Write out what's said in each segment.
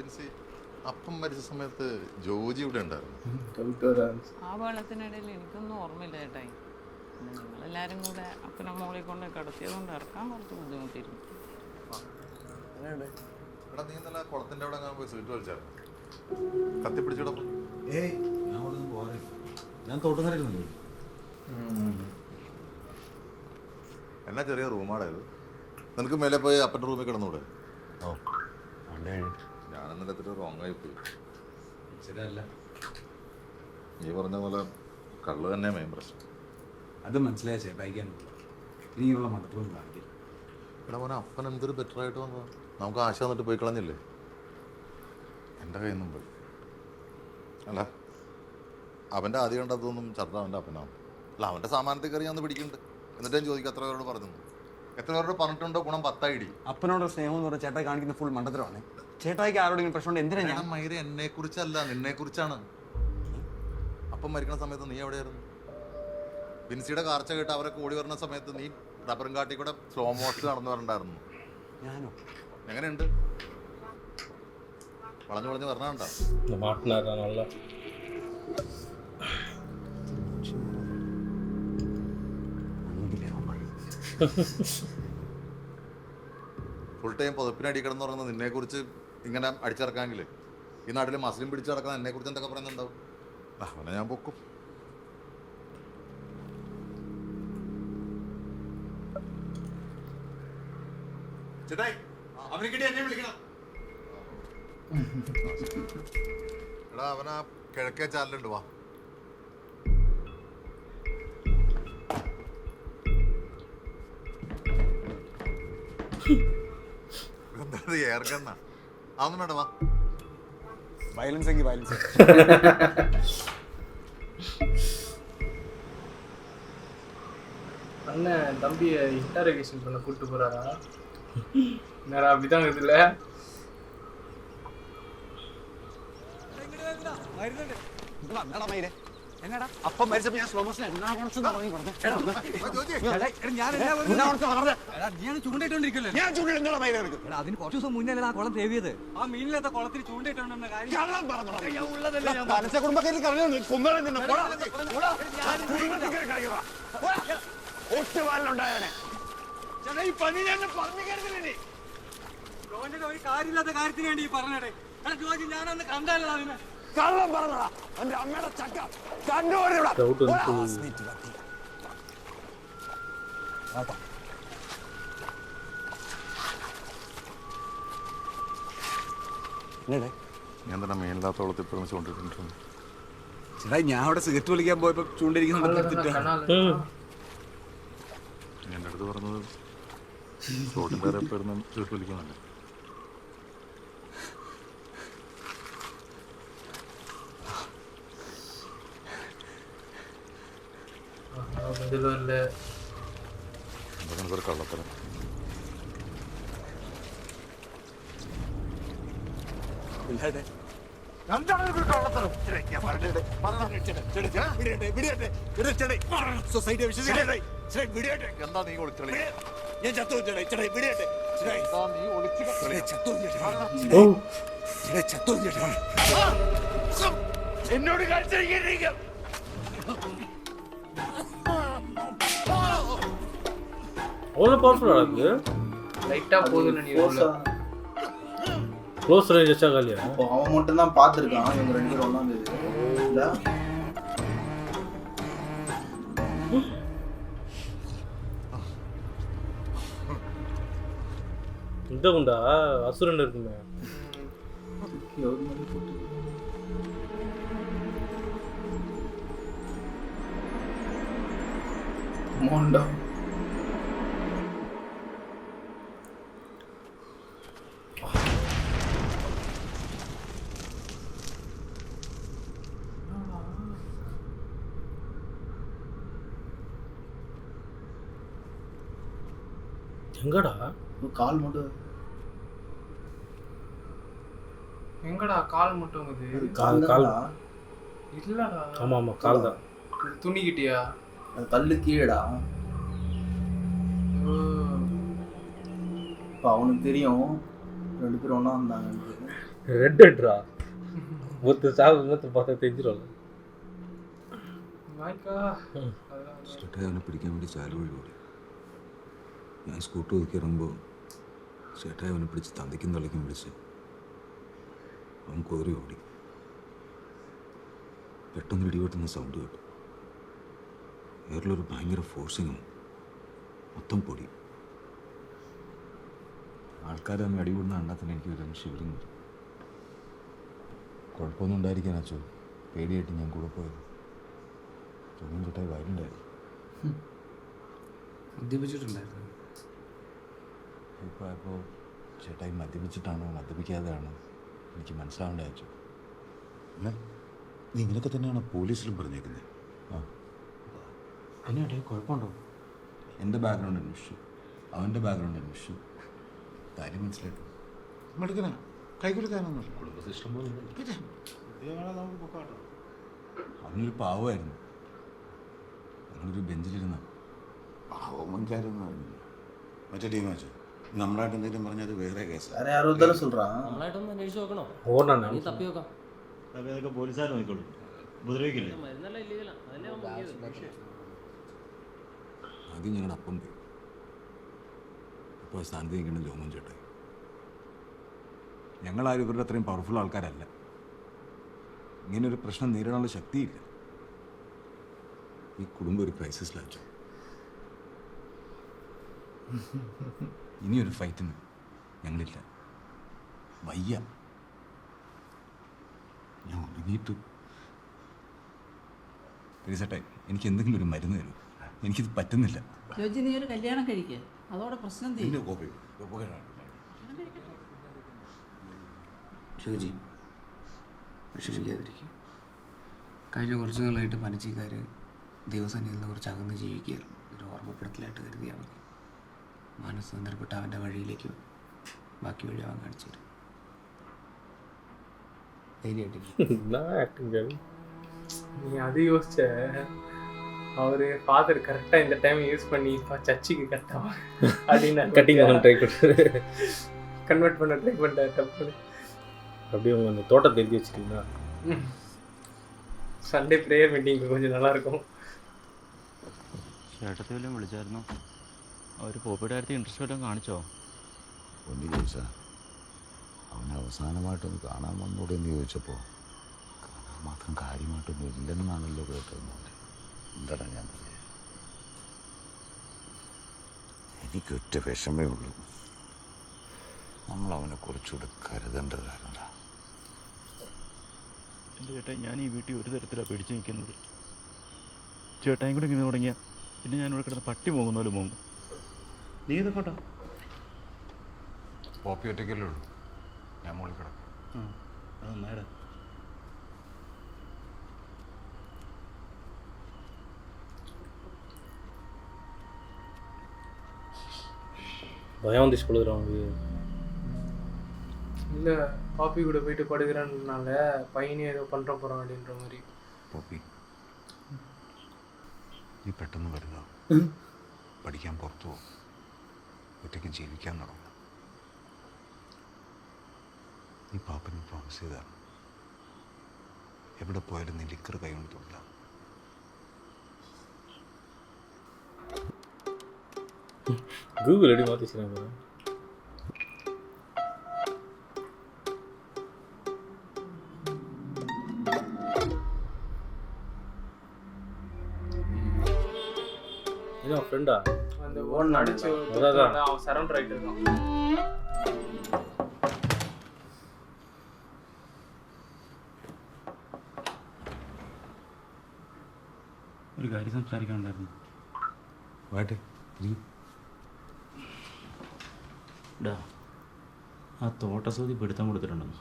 ബിൻസി, അപ്പം മരിച്ച സമയത്ത് ജോജി ഇവിടെ ഉണ്ടായിരുന്നു. ആ വെള്ളത്തിനിടയിൽ എനിക്കൊന്നും ഓർമ്മയില്ല ചേട്ടായി. പിന്നെ നിങ്ങളെല്ലാവരും കൂടെ അപ്പനെ മോളിൽ കൊണ്ട് കിടത്തിയത് കൊണ്ട് ഇറക്കാൻ കുറച്ച് ബുദ്ധിമുട്ടിയിരുന്നു. എടാ, നീ ഇന്നലെ കുളത്തിന്റെ അവിടെ പോയി സീറ്റ് വലിച്ചായിരുന്നു, കത്തിപ്പിടിച്ചിടപ്പം. ഞാൻ തോട്ടുന്നേരല്ലേ. എന്നാ ചെറിയ റൂമാടായത്. നിനക്ക് മേലെ പോയി അപ്പൻ്റെ റൂമിൽ കിടന്നൂടെ? ഞാൻ ഇന്നലെ എത്തിട്ട് റോങ്ങായി പോയി. ശരിയല്ല, നീ പറഞ്ഞ പോലെ കള്ള് തന്നെ മെയിൻ പ്രശ്നം. അത് മനസ്സിലായ ചേട്ടായിക്കാൻ ഇനിയുള്ള മണ്ടത്തിലും കാണിക്കും. എടാ മോനെ, അപ്പൻ എന്തൊരു ബെറ്റർ ആയിട്ട് വന്നതാ. നമുക്ക് ആശ വന്നിട്ട് പോയി കളഞ്ഞില്ലേ, എൻ്റെ കയ്യിൽ നിന്നും പോയി. അല്ല, അവൻ്റെ ആദ്യം കണ്ടതൊന്നും ചത്ത അവൻ്റെ അപ്പനാവും. അല്ല, അവൻ്റെ സാമാനത്തിൽ കയറി ഞാൻ പിടിക്കുന്നുണ്ട്. എന്നിട്ട് ഞാൻ ചോദിക്കും എത്ര പേരോട് പറഞ്ഞു, എത്ര പേരോട് പറഞ്ഞിട്ടുണ്ടോ ഗുണം 10 ഇടി. അപ്പനോട് സ്നേഹം എന്ന് പറഞ്ഞാൽ ചേട്ടായി കാണിക്കുന്ന ഫുൾ മണ്ടത്തരമാണ്. ചേട്ടായിക്ക് ആരോടെങ്കിലും പ്രശ്നം എന്തിനാ? ഞാൻ മൈര എന്നെ കുറിച്ചല്ല, നിന്നെ കുറിച്ചാണ്. അപ്പം മരിക്കണ സമയത്ത് നീ എവിടെയായിരുന്നു? ബിൻസിയുടെ കാർച്ച കേട്ട് അവരൊക്കെ ഓടി വരുന്ന സമയത്ത് നീ റബ്ബറും കാട്ടി കൂടെ സ്ലോ മോഷൻ നടന്നു വരണ്ടായിരുന്നു. ഞാനോ? എങ്ങനെയുണ്ട്? വളഞ്ഞു വളഞ്ഞ് വരണുണ്ടോ? ഫുൾ ടൈം പൊതുപ്പിനടി കിടന്ന് പറയുന്നത് നിന്നെ കുറിച്ച് ഇങ്ങനെ അടിച്ചിറക്കാമെങ്കിൽ ഈ നാട്ടിൽ മസ്ലിം പിടിച്ചു നടക്കുന്ന എന്നെ കുറിച്ച് എന്തൊക്കെ പറയുന്നുണ്ടാവും. അവനെ ഞാൻ പൊക്കും. എടാ, അവനാ കിഴക്കേ ചാനലുണ്ട്, വാ. എന്താ ഏർഗണ്ണ? അതൊന്നും വേണ്ട, വാ. വയലൻസ് എങ്കിൽ വയലൻസ്. அண்ணன் தம்பியை இன்டரோகேஷன் பண்ண கூப்பிட்டு போறாரா? என்னடா அப்படிதான் இருக்குல்ல? എന്നടാ അപ്പം മരിച്ചപ്പോ ഞാൻ സ്ലോ മോഷൻ അതിന് കുറച്ച് ദിവസം മുന്നേ ആ കുളം തേവിയത്. ആ മീനിലത്തെ കുളത്തിൽ ചൂണ്ടയിട്ടുണ്ടെന്ന കാര്യം ഒരു കാര്യമില്ലാത്ത കാര്യത്തിന് വേണ്ടി പറഞ്ഞേ. ജോജി ഞാനന്ന് കണ്ടല്ലോ അതിനെ. കള്ളം പറഞ്ഞതാ. എന്റെ അമ്മയുടെ ചക്ക കണ്ടുപോടാ. ഞാൻ തന്നെ മേലില്ലാത്തോളത്തിൽ പ്രമിച്ചുകൊണ്ടിട്ടുണ്ട്. ചേട്ടാ, ഞാൻ അവിടെ സിഗരറ്റ് വലിക്കാൻ പോയപ്പോ ചൂണ്ടിരിക്കുന്ന എൻ്റെ അടുത്ത് പറഞ്ഞത് റോഡിൻ്റെ എപ്പോഴും സിഗരറ്റ് വലിക്കുന്നുണ്ട്. എന്തൊക്കെ കള്ളത്തരം. എന്താ നീ ഒളിച്ചളി? എന്നോട് കളിച്ചിരിക്കും. அவ்வளோ பவர்ஃபுல்லாக இருக்கு. லைட்டா போகுதுன்னு நினைக்கிறேன். க்ளோஸ் ரேஞ்ச் வச்சா காலியா? அப்போ அவன் மட்டும் தான் பார்த்துருக்கான். இவங்க 2 பேரும் ஒன்றாம் தேதி இல்லை. இந்த குண்டா அசுரன் இருக்குமே. மோண்டோ எங்கடா கால் மட்டும் எங்கடா கால் மட்டும் இது? கால் கால் இல்லடா. ஆமா ஆமா கால் தான். துணிக்கிட்டியா? அது கல்லு கீழடா. இப்போ அவனுக்கு தெரியும் 2 பேரும் ஒன்றா இருந்தாங்க. ரெட் ஹெட்ரா ஒருத்தர் சாவு இன்னொருத்தர் பார்த்தா தெரிஞ்சிடும்ல. നായിക്കാ ചേട്ടായി അവനെ പിടിക്കാൻ വേണ്ടി ചാലു വഴി ഓടി. ഞാൻ സ്കൂട്ടർ ഒതുക്കി ഇറങ്ങുമ്പോൾ ചേട്ടായി അവനെ പിടിച്ച് തന്തയ്ക്കും തളിക്കും പിടിച്ച് അവൻ കുതിരി ഓടി. പെട്ടെന്ന് ഇടിവെട്ടുന്ന സൗണ്ട് കേട്ടു. എയറിലൊരു ഭയങ്കര ഫോഴ്സിങ്ങും മൊത്തം പൊടി. ആൾക്കാർ തമ്മിൽ അടികൂടുന്ന കണ്ടാൽ തന്നെ എനിക്ക് ഒരു ഷിവറിങ് വരും. കുഴപ്പമൊന്നും ഉണ്ടായിരിക്കാൻ അച്ചോ, പേടിയായിട്ട് ഞാൻ കൂടെ പോയത്. ചോദ്യം ചേട്ടായി വയലുണ്ടായിരുന്നു. മദ്യപിച്ചിട്ടുണ്ടായിരുന്നു. ഇപ്പോൾ അപ്പോൾ ചേട്ടായി മദ്യപിച്ചിട്ടാണോ മദ്യപിക്കാതെയാണോ എനിക്ക് മനസ്സിലാവേണ്ട അച്ചോ. എന്നാൽ നീ ഇങ്ങനെയൊക്കെ തന്നെയാണോ പോലീസിലും പറഞ്ഞേക്കുന്നത്? ആ എന്നാടേ കുഴപ്പമുണ്ടോ? എൻ്റെ ബാക്ക്ഗ്രൗണ്ട് അന്വേഷിച്ചു, അവൻ്റെ ബാക്ക്ഗ്രൗണ്ട് അന്വേഷിച്ചു. കാര്യം മനസ്സിലായിട്ടു. നമ്മളെടുക്കണ കൈകൊടുക്കാനൊന്നുമില്ല. കുടുംബസിസ്റ്റം പോലെ നമുക്ക് പൊക്കാട്ടോ. അവനൊരു പാവമായിരുന്നു. ഞങ്ങളൊരു ബെഞ്ചിലിരുന്ന പാവമൻകാരൊന്നും ആയിരുന്നില്ല. മറ്റേ ടീം വെച്ചു നമ്മളായിട്ട് എന്തെങ്കിലും പറഞ്ഞാൽ അത് വേറെ കേസാണ്. വേറെ யாரோ தான சொல்றான். നമ്മളായിട്ടൊന്ന് അന്വേഷിച്ച് നോക്കണോ? ஓடனா നീ തപ്പി നോക്കാം. അതൊക്കെ പോലീസുകാർ നോക്കിക്കോളൂ, ഉപദ്രവിക്കില്ലേ? മരുന്നെല്ലാം ഇല്ലീഗലാണ്, അതല്ലേ അവൻ മുങ്ങിയത്. ആദ്യം ഞങ്ങളുടെ അപ്പം പോയി. ഇപ്പോൾ സ്ഥാനത്ത് നിൽക്കുന്ന ജോമോൻ ചേട്ടായി. ഞങ്ങളാരും ഇവരുടെ അത്രയും പവർഫുൾ ആൾക്കാരല്ല. ഇങ്ങനൊരു പ്രശ്നം നേരിടാനുള്ള ശക്തിയില്ല. ഈ കുടുംബം ഒരു ക്രൈസിസിലാച്ചു. ഇനിയൊരു ഫൈറ്റിന് ഞങ്ങളില്ല. വയ്യ. ഞാൻ ഉറങ്ങിയിട്ട് ചേട്ടായി എനിക്ക് എന്തെങ്കിലും ഒരു മരുന്ന് തരും. എനിക്കിത് പറ്റുന്നില്ല. ജോജി നീ ഒരു കല്യാണം കഴിക്കുക, അതോടെ പ്രശ്നം തീരും. ഷോജി വിഷമിക്കാതിരിക്കും. കഴിഞ്ഞ കുറച്ച് നാളായിട്ട് പനച്ചിക്കാർ ദൈവസന്നിധിയിൽ നിന്ന് കുറച്ച് അകന്ന് ജീവിക്കുകയായിരുന്നു. ഒരു ഓർമ്മപ്പെടുത്തലായിട്ട് കരുതിയാൽ മതി. മനസ്സ് സന്ദർഭപ്പെട്ട് അവൻ്റെ വഴിയിലേക്ക് ബാക്കി വഴി അവൻ കാണിച്ചു തരും. ധൈര്യമായിട്ടിരിക്കും. நான் ஆக்டிங் நீ அது யோசிச்ச அவரு ஃபாதர் கரெக்டா இந்த டைம் யூஸ் பண்ணி இப்போ சர்ச்சுக்கு கட்டவா அப்படின்னு கட்டிங் பண்ண ட்ரை பண்ணுறது. கன்வெர்ட் பண்ண ட்ரை பண்ணிட்டார். தப்பு. அப்படியே உங்கள் அந்த தோட்டத்தை எழுதி வச்சுட்டீங்கன்னா സൺഡേ പ്രേയർ മീറ്റിംഗ് கொஞ்சம் நல்லா இருக்கும். ചേട്ടത്തെ വല്ലതും വിളിച്ചായിരുന്നോ? അവർ പോപ്പിയുടെ കാര്യത്തിൽ ഇൻട്രസ്റ്റ് വല്ലതും കാണിച്ചോ? ഒന്ന് ചോദിച്ചാൽ അവനെ അവസാനമായിട്ടൊന്ന് കാണാൻ വന്നൂടെ എന്ന് ചോദിച്ചപ്പോൾ കാണാൻ മാത്രം കാര്യമായിട്ടൊന്നും ഇല്ലെന്നാണല്ലോ കേട്ടത്. എന്താടാ ഞാൻ പറഞ്ഞത്? എനിക്കൊറ്റ വിഷമേ ഉള്ളൂ. നമ്മളവനെ കുറച്ചുകൂടെ കരുതേണ്ടതായിരുന്നടാ. എൻ്റെ ചേട്ടാ, ഞാൻ ഈ വീട്ടിൽ ഒരു തരത്തിലാണ് പിടിച്ചു നിൽക്കുന്നത്. ചേട്ടായും കൂടെ ഇങ്ങനെ തുടങ്ങിയാൽ പിന്നെ ഞാനിവിടെ കിടന്ന് പട്ടി പോകുന്ന പോലെ പോകും. നീ ഇത് കേട്ടോ? പോപ്പി ഒറ്റയ്ക്കല്ലേ ഉള്ളൂ. ഞാൻ മുകളിൽ കിടക്കും. അത് നന്നായിടാ. பயம் வந்துச்சு பொழுது அவனுக்கு. இல்லை பாப்பி கூட போயிட்டு படுக்கிறேன்னால பையனே ஏதோ பண்ணுற போகிறான் அப்படின்ற மாதிரி. പോപ്പി നീ പെട്ടെന്ന് വരുക. പഠിക്കാൻ പുറത്തു പോകും. ഒറ്റയ്ക്ക് ജീവിക്കാൻ തുടങ്ങും. നീ പാപ്പന് പ്രോമിസ് ചെയ്താണ്. എവിടെ പോയാലും നീ ലിക്കർ കൈ കൊണ്ട് തൊടില്ല. கூகுள் எப்படி மாற்றிச்சுறாங்க. இதான் ஃப்ரெண்டா? அந்த ஓன் அடிச்சு அதான். அவன் சரண்டர் ஆகிட்டு இருக்கான். ഒരു കാര്യം സംസാരിക്കാനുണ്ടായിരുന്നു. വാട്ടെ ഡാ, ആ തോട്ടസൂതി പിടുത്തം കൊടുത്തിട്ടുണ്ടെന്ന്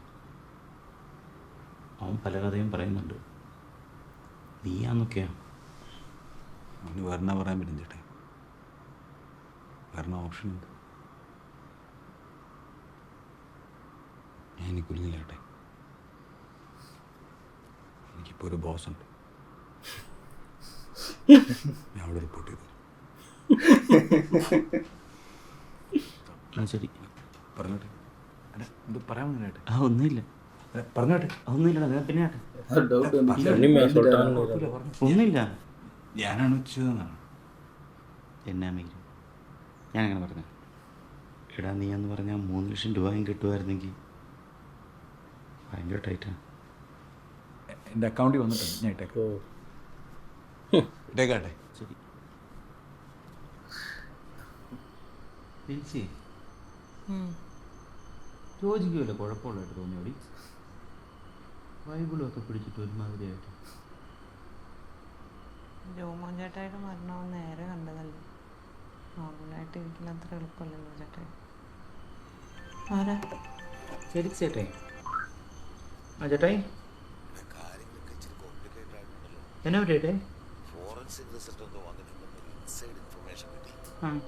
അവൻ പല കഥയും പറയുന്നുണ്ട്. നീയാന്നൊക്കെയാ. അവന് വരണ പറയാൻ പറ്റും ചേട്ടേ. വരണ ഓപ്ഷൻ ഉണ്ട്. ഞാൻ ഇനി കുലുങ്ങില്ലാട്ടെ. എനിക്കിപ്പോൾ ഒരു ബോസ് ഉണ്ട്. ഞാൻ അവിടെ റിപ്പോർട്ട് ചെയ്തു. എന്നാ ശരി. പറഞ്ഞോട്ടെ. എന്ത് പറയാൻ വന്നിട്ട്? ഒന്നുമില്ല. പറഞ്ഞോട്ടെ. ഒന്നുമില്ല, പിന്നെ ഒന്നുമില്ല, ഞാനാണ് ഉച്ചതെന്നാണ്. എന്നാ മീര് ഞാനങ്ങനെ പറഞ്ഞു. എടാ നീ എന്ന് പറഞ്ഞാൽ 3 ലക്ഷം രൂപയും കിട്ടുമായിരുന്നെങ്കിൽ ഭയങ്കര ടൈറ്റാണ്. എൻ്റെ അക്കൗണ്ടിൽ വന്നിട്ടുണ്ട്, ഞാൻ ഇട്ടേക്കാം. ഇട്ടേക്കാട്ടെ. ശരി. ചേച്ചി യോജിക്കുമല്ലോ, കുഴപ്പമുള്ളതായിട്ട് തോന്നിയോടി. ബൈബിളൊക്കെ പിടിച്ചിട്ട് ഒരുമാതിരിയായിട്ട്. ജോമോൻ ചേട്ടായിട്ട് മരണവും നേരെ കണ്ടതല്ലേ. നോർമലായിട്ട് ഇരിക്കുന്ന അത്ര എളുപ്പമല്ലല്ലോ ചേട്ടായി. ആരാ? ശരി ചേട്ടായി. ആ ചേട്ടായി എന്നാ പറ്റേ? ഫോറൻസിക് റിസൾട്ട് എന്തോ വന്നിട്ടുണ്ടെന്ന് ഇൻസൈഡ് ഇൻഫർമേഷൻ കിട്ടി. നാളെ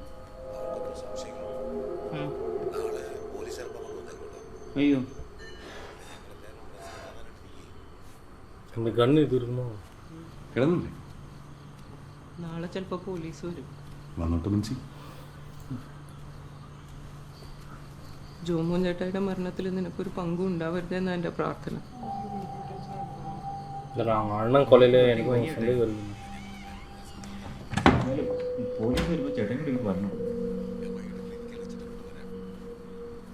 പോലീസുകാർക്ക് വന്നേക്കുള്ളൂ. അയ്യോ കണ്ണ് തീർന്നോ? കിടന്നില്ലേ? നാളെ ചിലപ്പോൾ പോലീസ് വരും. വന്നോട്ട് മനസ്സി. ജോമോൻ ചേട്ടായിയുടെ മരണത്തിൽ നിനക്കൊരു പങ്കും ഉണ്ടാവരുതെന്നാണ് എൻ്റെ പ്രാർത്ഥന. അണ്ണൻ കൊലയില് എനിക്ക് വരുന്നു. പോലീസ് വരുമ്പോൾ ചേട്ടൻ കൂടി പറഞ്ഞു.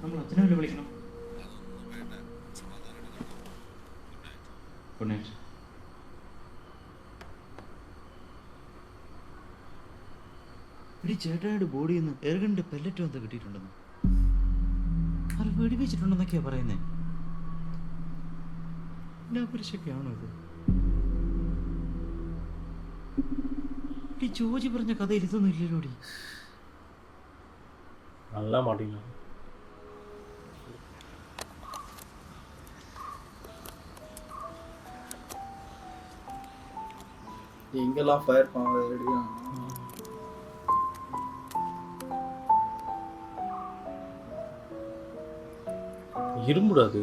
നമ്മൾ അച്ഛനെ വല്ല വിളിക്കണം. എടി ചേട്ടായുടെ ബോഡിയിൽ നിന്ന് എറുകണ്ട് പെല്ലറ്റും എന്താ കിട്ടിയിട്ടുണ്ടെന്ന്. അത് വെടിവെച്ചിട്ടുണ്ടെന്നൊക്കെയാ പറയുന്നേ. എന്നാ പുരുഷൊക്കെയാണോ ഇത്? ഈ ജോജി പറഞ്ഞ കഥയിൽ ഇതൊന്നും ഇല്ലല്ലോടി. നല്ല മടിയാണ്. இங்கெல்லாம் ஃபயர் பண்ண ரெடியா? இரும்புடாது.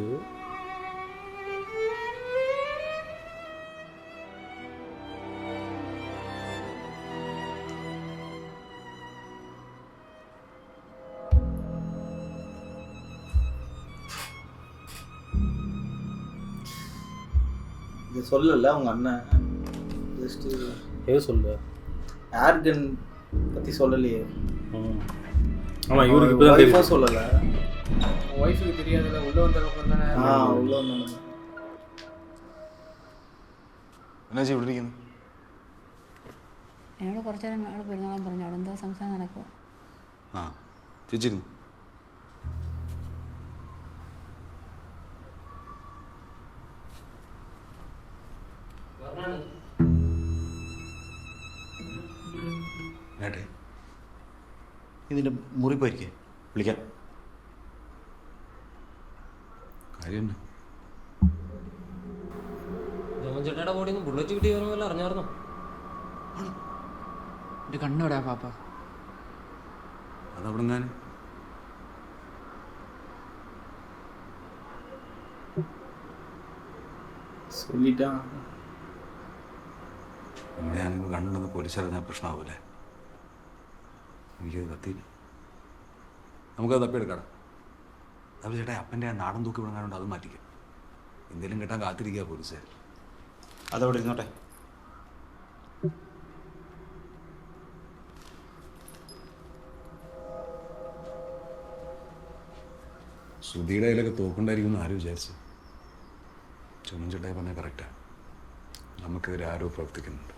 இது சொல்லல உங்க அண்ணன். ஜஸ்ட் ஏதோ சொல்லு. ஏர்கன் பத்தி சொல்லலையே. ஆமா, இவருக்கு இப்பதான் தெரியும். சொல்லல. ஒய்ஃபுக்கு தெரியாதுல, உள்ள வந்ததுக்கு அப்புறம் தானே. உள்ள வந்தாங்க. എന്നാ ഇവിടെ ഇരിക്കുന്നു? എന്നോട് കുറച്ചു നേരം അവിടെ പെരുന്നാളം പറഞ്ഞു. അവിടെ എന്താ സംസാരം നടക്കുക? ആ ചേച്ചിരുന്നു. ഏട്ടെ ഇതിൻ്റെ മുറി പോയിരിക്കേ, വിളിക്കാം. കാര്യം തന്നെ. ജോമൻ ചേട്ടായുടെ ബോഡി ഒന്ന് ബുള്ളറ്റ് കിട്ടി വരുന്നല്ലോ, അറിഞ്ഞായിരുന്നോ? എൻ്റെ കണ്ണോടാ പാപ്പ. അതവിടെ ഞാൻ சொல்லிட்டான். ഞാനിപ്പോൾ കണ്ടെന്ന് പോലീസറിഞ്ഞാൽ പ്രശ്നമാവൂലേ? എനിക്കത് കത്തിയില്ല. നമുക്കത് തപ്പിയെടുക്കാം. അപ്പോൾ ചേട്ടാ അപ്പൻ്റെ ആ നാടൻ തൂക്കി വിടങ്ങാനുണ്ട്, അത് മാറ്റിക്കും. എന്തെങ്കിലും കിട്ടാൻ കാത്തിരിക്കുക പോലീസുകാർ. അതവിടെ ഇരുന്നോട്ടെ. ശ്രുതിയുടെ കയ്യിലൊക്കെ തോക്കുണ്ടായിരിക്കുമെന്ന് ആരും വിചാരിച്ചു. ചുമൻ ചേട്ടായി പറഞ്ഞാൽ കറക്റ്റാണ്. നമുക്കെതിരെ ആരോ പ്രവർത്തിക്കുന്നുണ്ട്.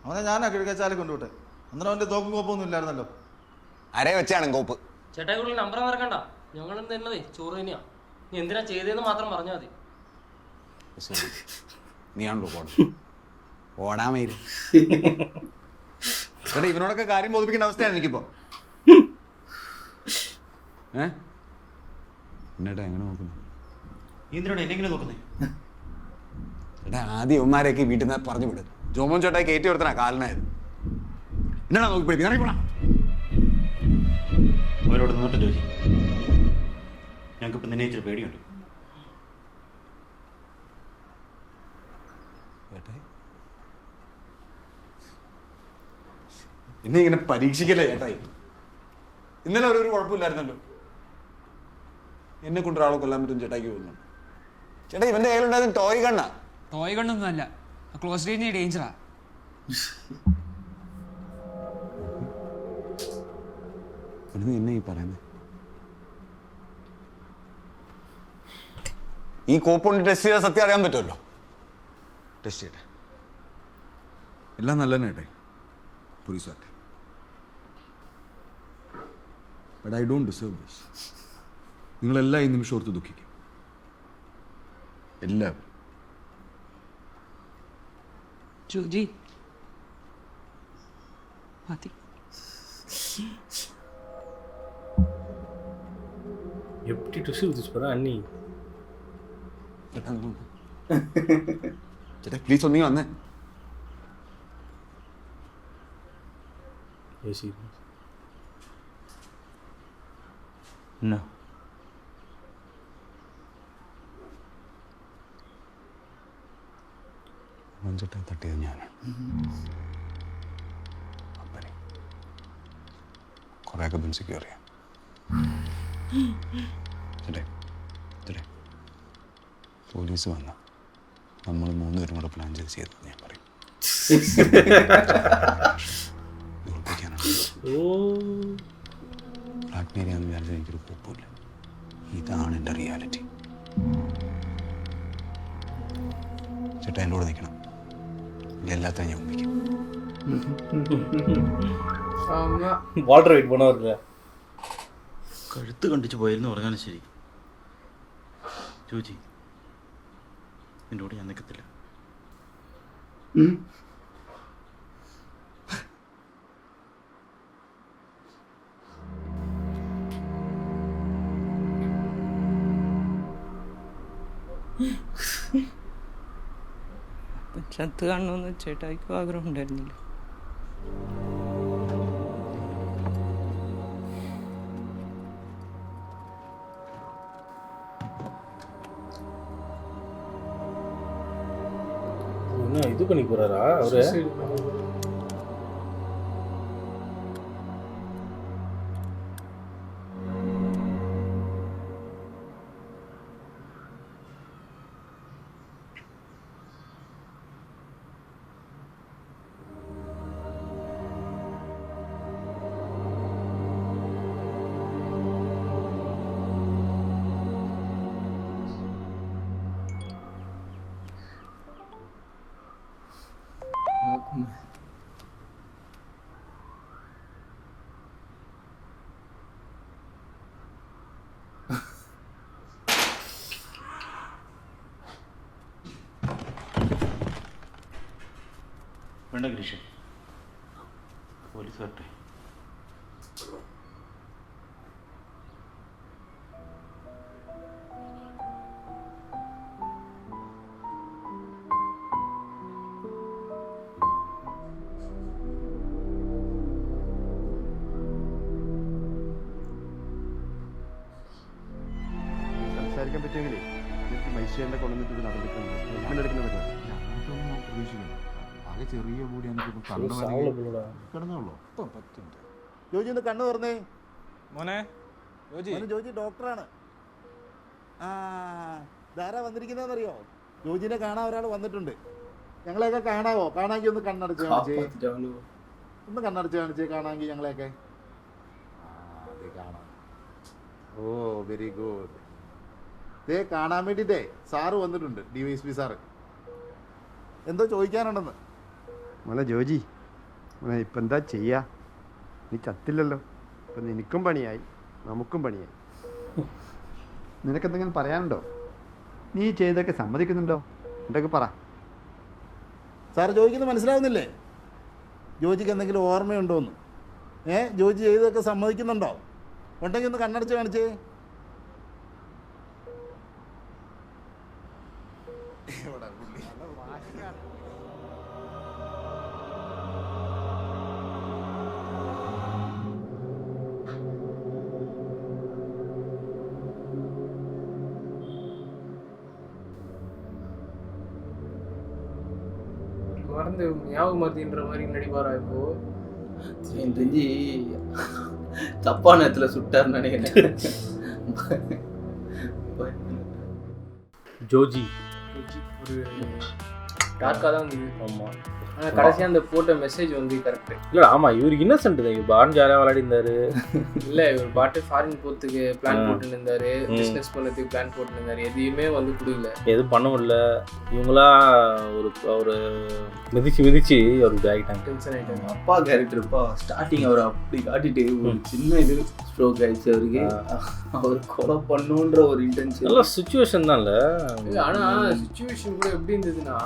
അവനെ ഞാനാ കിഴക്കച്ചാലെ കൊണ്ടുവിട്ടെ. അന്നേരം അവൻ്റെ തോക്കും കോപ്പൊന്നും ഇല്ലായിരുന്നല്ലോ. ആരെ വെച്ചാണ് കോപ്പ്? ചേട്ടായി കൂടുതൽ നമ്പർ മറക്കണ്ട. ഞങ്ങൾ തന്നതേ ചോറ് തന്നെയാ. നീ എന്തിനാ ചെയ്തതെന്ന് മാത്രം പറഞ്ഞാൽ മതി. നീയാണല്ലോ പോണം. ഓടാൻ വരും. ചേട്ടാ ഇവനോടൊക്കെ കാര്യം ബോധിപ്പിക്കേണ്ട അവസ്ഥയാണ് എനിക്കിപ്പോ. എന്നേട്ടാ എങ്ങനെ നോക്കുന്നു? എന്തിനാണ് എന്നെങ്കിലും നോക്കുന്നേ? ചേട്ടാ ആദ്യം ഇവന്മാരെയൊക്കെ വീട്ടിൽ നിന്ന് പറഞ്ഞു വിടും. ജോമോൻ ചേട്ടായി കയറ്റി കൊടുത്തനാ കാലനായത്. എന്നാ നോക്കി പിടിപ്പിക്കണം, ഇറങ്ങിപ്പോടാ. അവരോട് നിന്നിട്ട് ചോദിച്ചു. ഞങ്ങൾക്കിപ്പോൾ നിന്നെ ഇച്ചിരി പേടിയുണ്ട്. എന്നെ ഇങ്ങനെ പരീക്ഷിക്കല്ലേ ചേട്ടായി? ഇന്നലെ ഒരു കുഴപ്പമില്ലായിരുന്നല്ലോ. എന്നെ കൊണ്ട് ഒരാളെ കൊല്ലാൻ പറ്റും ചേട്ടായിക്ക് തോന്നുന്നു. ചേട്ടാ ഇവന്റെ കയ്യിലുണ്ടായിരുന്ന ടോയ് ഗണ്ണാ. ടോയ് ഗണ്ണൊന്നും അല്ല, ക്ലോസ് റേഞ്ച് ഡേഞ്ചറാ. എന്നെ ഈ പറയുന്നത് ഈ കോപ്പുകൊണ്ട് ടെസ്റ്റ് ചെയ്താൽ സത്യം അറിയാൻ പറ്റുമല്ലോ. ടെസ്റ്റ് ചെയ്യട്ടെ. എല്ലാം നല്ല തന്നെ ഏട്ടായി, പോലീസുകാരുടെ. But I don't deserve this. നിങ്ങളെല്ലാം ഈ നിമിഷം ഓർത്ത് ദുഃഖിക്കും, എല്ലാവരും. ജോജി മതി. எப்படி ட்ரெஸ் ஊதிச்சு போகிறா அண்ணி? ചേട്ടാ പ്ലീസ് ഒന്നീ വന്നേ. AC No. ചേട്ടാ തട്ടിയത് ഞാനാണ്. കുറേയൊക്കെ ബെൻസിക്ക് അറിയാം. ചേട്ടേ ചേട്ടേ പോലീസ് വന്ന നമ്മൾ 3 പേരും കൂടെ പ്ലാൻ ചെയ്തത് ഞാൻ പറയും. ബ്ലാക്ക്മെയിലാന്ന് വിചാരിച്ചാൽ എനിക്കൊരു കുഴപ്പമില്ല. ഇതാണ് എൻ്റെ റിയാലിറ്റി. ചേട്ടാ എൻ്റെ കൂടെ നിൽക്കണം, എല്ലാത്തിനും ഞാൻ ഒപ്പിക്കും. வாட்டர் வெயிட் பண்ண வரல. കഴുത്ത് കണ്ടിച്ച് പോയെന്ന് പറഞ്ഞാലും ശരി ജോജി, എൻ്റെ കൂടെ ഞാൻ നിൽക്കത്തില്ല. ചത്ത് കാണണമെന്ന് ചേട്ടായിക്കും ആഗ്രഹം ഉണ്ടായിരുന്നില്ല. என்ன இது பண்ணி போறாரா அவரு? വേണ്ട ഗിരീഷ്, പോലീസ് വരട്ടെ. സംസാരിക്കാൻ പറ്റുമെങ്കിലേ എനിക്ക് മൈസൂരിനെ കൊണ്ടുവന്നിട്ട് നടന്നിട്ടുണ്ട്. എടുക്കുന്ന പറ്റും പ്രതീക്ഷിക്കുന്നു. ആകെ ചെറിയ കൂടി കിടന്നുള്ളൂ. ജോജി ഒന്ന് കണ്ണു തുറന്നേ. മോനെ ജോജി ഡോക്ടറാണ്. ധാരാ വന്നിരിക്കുന്നതെന്നറിയോ? ജോജിനെ കാണാൻ ഒരാൾ വന്നിട്ടുണ്ട്. ഞങ്ങളെയൊക്കെ കാണാവോ? കാണാമെങ്കിൽ ഒന്ന് കണ്ണടച്ച് കാണിച്ചേ. ഒന്ന് കണ്ണടച്ച് കാണിച്ചേ കാണാമെങ്കിൽ ഞങ്ങളെയൊക്കെ. അതെ കാണാം. ഓ വെരി ഗുഡ്. ദേ കാണാൻ വേണ്ടിയിട്ടേ സാറ് വന്നിട്ടുണ്ട്, DYSP സാറ്. എന്തോ ചോദിക്കാനുണ്ടെന്ന്. മോനെ ജോജി, മോനെ ഇപ്പം എന്താ ചെയ്യാ? നീ ചത്തില്ലല്ലോ. ഇപ്പം നിനക്കും പണിയായി, നമുക്കും പണിയായി. നിനക്കെന്തെങ്കിലും പറയാനുണ്ടോ? നീ ചെയ്തൊക്കെ സമ്മതിക്കുന്നുണ്ടോ? എന്തൊക്കെ പറ. സാറ് ചോദിക്കുന്നത് മനസ്സിലാവുന്നില്ലേ? ജോജിക്ക് എന്തെങ്കിലും ഓർമ്മയുണ്ടോന്ന്? ജോജി ചെയ്തൊക്കെ സമ്മതിക്കുന്നുണ്ടോ? ഉണ്ടെങ്കിൽ ഒന്ന് കണ്ണടച്ച് കാണിച്ചേ. மறந்து ஞாபகம் மருதின்ற மாதிரி நடிப்பாரா இப்போ? எனக்கு தெரிஞ்சு தப்பான இடத்துல சுட்டாருன்னு நினைக்கிறேன். ஜோஜி ஒரு டார்க்காக தான் இருந்தது. ஆமாம். ஆனால் கடைசியாக அந்த போட்ட மெசேஜ் வந்து கரெக்டு. இல்லை ஆமாம், இவருக்கு இன்னசென்ட் தான். இவர் பான் ஜாலியாக விளையாடி இருந்தாரு. இல்லை, இவர் பாட்டு ஃபாரின் போகிறதுக்கு பிளான் போட்டுன்னு இருந்தாரு, பிஸ்னஸ் பண்ணதுக்கு பிளான் போட்டுன்னு இருந்தாரு. எதையுமே வந்து கொடுக்கல, எதுவும் பண்ண முடியல. இவங்களா ஒரு மிதிச்சு அவருக்கு ஆகிட்டாங்க. டென்ஷன் ஆகிட்டாங்க. அப்பா கேரக்டர்ப்பா ஸ்டார்டிங் அவர் அப்படி காட்டிட்டு ஒரு சின்ன இது ஸ்ட்ரோக் ஆயிடுச்சு அவருக்கு. அவர் கொலை பண்ணுன்ற ஒரு இன்டென்ஷன். நல்ல சுச்சுவேஷன் தான். இல்லை ஆனால் சுச்சுவேஷன் கூட எப்படி இருந்ததுன்னா,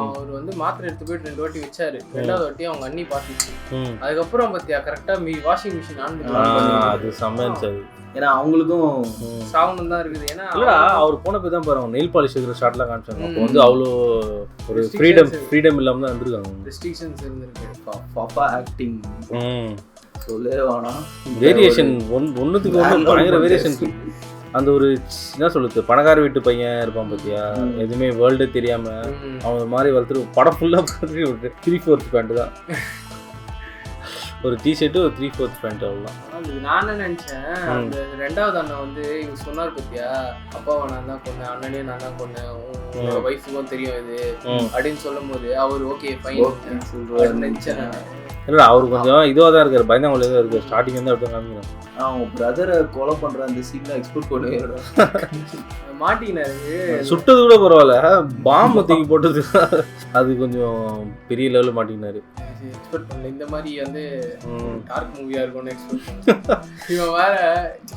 அவர் வந்து மாத்திரை எடுத்து போயிட்டு 2 வாட்டி வச்சாரு. 2வது வாட்டி அவங்க அண்ணி பார்த்துச்சு. அதுக்கப்புறம் பார்த்தியா கரெக்டாக வாஷிங் மிஷின் ஆன் பண்ணி அது சமையல். ஏன்னா அவங்களுக்கும் சாவணும் தான் இருக்குது. ஏன்னா இல்லடா, அவர் போன போய் தான் பாருங்க நெயில் பாலிஷ் இருக்கிற ஷார்ட்லாம் காமிச்சாங்க. அப்போ வந்து அவ்வளோ ஒரு ஃப்ரீடம் இல்லாமல் தான் இருந்திருக்காங்க. ரெஸ்ட்ரிக்ஷன்ஸ் இருந்திருக்கு. பாப்பா ஆக்டிங் சொல்லவே வேணாம். வேரியேஷன் ஒன்றுத்துக்கு ஒன்று பயங்கர வேரியேஷன். அந்த ஒரு என்ன சொல்லுது, பணக்கார வீட்டு பையன் இருப்பான் பார்த்தியா, எதுவுமே வேர்ல்டு தெரியாம அவன் மாதிரி வளர்த்துட்டு படம் ஃபுல்லாக பார்த்து ஒரு 3/4 பேண்ட் தான், ஒரு டிஷர்ட்டு ஒரு 3/4 பேண்ட் அவ்வளோதான். நான் என்ன நினச்சேன், அந்த 2வது அண்ணன் வந்து இவங்க சொன்னார் பார்த்தியா, அப்பாவை நான் தான் கொன்னேன், அண்ணனையும் நான் தான் கொன்னேன், உங்களோட ஒய்ஃபுக்கும் தெரியும் இது அப்படின்னு சொல்லும் போது அவர் ஓகே ஃபைன் சொல்லுவார் நினச்சேன். இல்லை, அவர் கொஞ்சம் இதுவாக தான் இருக்காரு, பயந்தாங்கொள்ள தான் இருக்காரு. ஸ்டார்டிங் வந்து அப்படி தான் காமிக்கிறோம். அவங்க பிரதரை கொலை பண்ணுற அந்த சீன்லாம் எக்ஸ்போர்ட் பண்ணவே மாட்டினாரு. சுட்டது கூட பரவாயில்ல, பாம்பை தூக்கி போட்டது அது கொஞ்சம் பெரிய லெவலில் மாட்டினாரு. எக்ஸ்பெக்ட் பண்ணல இந்த மாதிரி வந்து டார்க் மூவியா இருக்கும்னு எக்ஸ்பெக்ட் பண்ணேன். இவன் வேற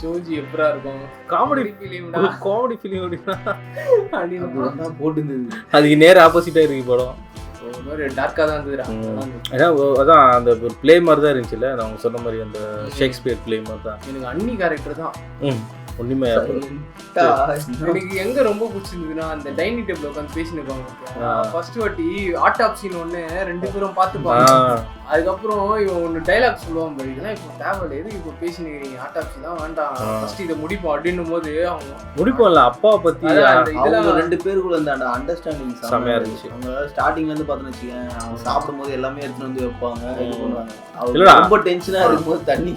ஜோஜி எப்பரா இருக்கும், காமெடி ஃபிலிம்டா, காமெடி ஃபிலிம் அப்படின்னா போட்டுருந்தது. அதுக்கு நேர் ஆப்போசிட்டாக இருக்கு படம். ஒரு மாதிரி டார்க்காக தான் இருந்தது. ஏன்னா அதான் அந்த ஒரு பிளே மாதிரி தான் இருந்துச்சுல்ல, நான் அவங்க சொன்ன மாதிரி அந்த ஷேக்ஸ்பியர் பிளே மாதிரி தான். எனக்கு அன்னி கேரக்டர் தான் ஒன்றுமே. எனக்கு எங்க ரொம்ப பிடிச்சிருந்ததுன்னா, அந்த டைனிங் டேபிள் உட்காந்து பேசினிருப்பாங்க. ஃபர்ஸ்ட் வாட்டி ஆட்டாப்சின்னு ஒன்று 2 பேரும் பார்த்துப்பாங்க. அதுக்கப்புறம் இவன் ஒன்று டைலாக் சொல்லுவான் பாரு, இதெல்லாம் இப்போ தேவையில்ல, எதுக்கு இப்போ பேசினுக்கிறீங்க, ஆட்டாப்சி தான் வேண்டாம், ஃபர்ஸ்ட் இதை முடிப்போம் அப்படின்னும் போது அவங்க முடிப்போம்ல. அப்பாவை பற்றி இதெல்லாம் 2 பேருக்குள்ள அந்த அண்டர்ஸ்டாண்டிங் செமையா இருந்துச்சு. அவங்க ஸ்டார்டிங்ல இருந்து பார்த்தோன்னு வச்சுக்கேன், அவங்க சாப்பிடும் போது எல்லாமே எடுத்துட்டு வந்து வைப்பாங்க, இது பண்ணுவாங்க. அவங்க ரொம்ப டென்ஷனா இருக்கும்போது தண்ணி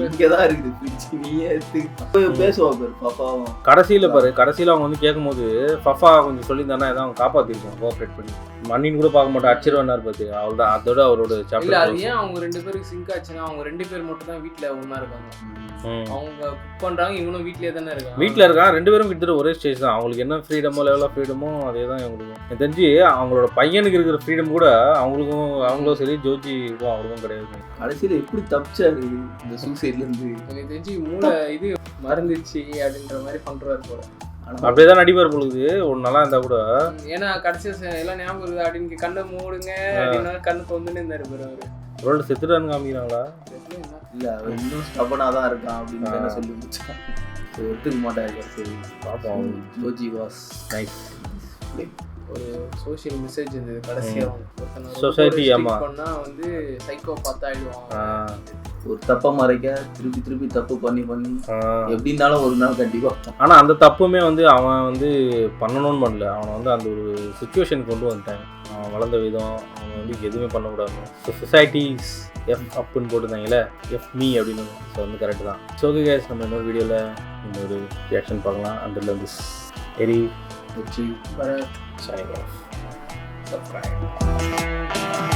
இங்கதான் இருக்குது ஃப்ரிட்ஜ், நீயே எடுத்து பேசுவா பேர் பாப்பாவும். கடைசியில் அவங்க வந்து கேட்கும்போது பஃபா கொஞ்சம் சொல்லியிருந்தானா ஏதாவது அவங்க காப்பாற்றிருக்கோம் கோஆப்ரேட் பண்ணி. மண்ணின்னு கூட பார்க்க மாட்டோம், அடிச்சிருவாரு பார்த்து. அவ்வளோதான், அதோட அவரோட இல்ல. அது ஏன் அவங்க 2 பேருக்கு சிங்க் ஆச்சுன்னா, அவங்க 2 பேர் மட்டும் தான் வீட்டில் ஒன்றா இருக்காங்க. அவங்க குக் பண்ணுறாங்க, இவனும் வீட்லேயே தானே இருக்காங்க. வீட்டில் இருக்கான். 2 பேரும் கிட்டத்தட்ட ஒரே ஸ்டேஜ் தான். அவங்களுக்கு என்ன ஃப்ரீடமோ லெவல் ஆஃப் ஃப்ரீடமோ அதே தான் இவங்களுக்கும். எனக்கு தெரிஞ்சு அவங்களோட பையனுக்கு இருக்கிற ஃப்ரீடம் கூட அவங்களும் சரி, ஜோஜிக்கும் அவருக்கும் கிடையாது. கடைசியில் எப்படி தப்பிச்சாரு இந்த சூசைட்லேருந்து? எனக்கு தெரிஞ்சு மூளை இது மறந்துச்சு அப்படின்ற மாதிரி பண்ணுறாரு போல. அப்படியே தான் நடிப்பார் பொழுது ஒன்று நல்லா இருந்தா கூட. ஏன்னா கடைசியாக எல்லாம் ஞாபகம் இருக்குது அப்படின்னு கண்ணை மூடுங்க அப்படின்னா கண்ணு தொந்துன்னு இருந்தாரு பேர். அவர் ரோல்டு செத்துட்டான்னு காமிக்கிறாங்களா? இல்லை, அவர் இன்னும் ஸ்டபனாக தான் இருக்கான் அப்படின்னு சொல்லி முடிச்சான். ஒத்துக்க மாட்டாங்க. சரி பார்ப்போம். Joji was nice. ஒரு சோஷியல் மெசேஜ் இருந்தது கடைசியாக. சொசைட்டி பண்ணா வந்து சைக்கோ பார்த்தா ஆயிடுவான். ஒரு தப்பை மறைக்க திருப்பி தப்பு பண்ணி எப்படி இருந்தாலும் ஒரு நாள் கண்டிப்பாக. ஆனால் அந்த தப்புமே வந்து அவன் வந்து பண்ணணும்னு பண்ணல, அவனை வந்து அந்த ஒரு சுச்சுவேஷன் கொண்டு வந்துட்டாங்க. அவன் வளர்ந்த விதம், அவன் வந்து எதுவுமே பண்ணக்கூடாது. ஸோ சொசைட்டிஸ் எஃப் அப்புன்னு போட்டுருந்தாங்களே, எஃப் மீ அப்படின்னு. ஸோ வந்து கரெக்டு தான். ஸோ ஓகே கைஸ், நம்ம இன்னொரு வீடியோவில் இன்னொரு ரியாக்ஷன் பார்க்கலாம். அண்டில் திஸ் எரி signing off. Subscribe.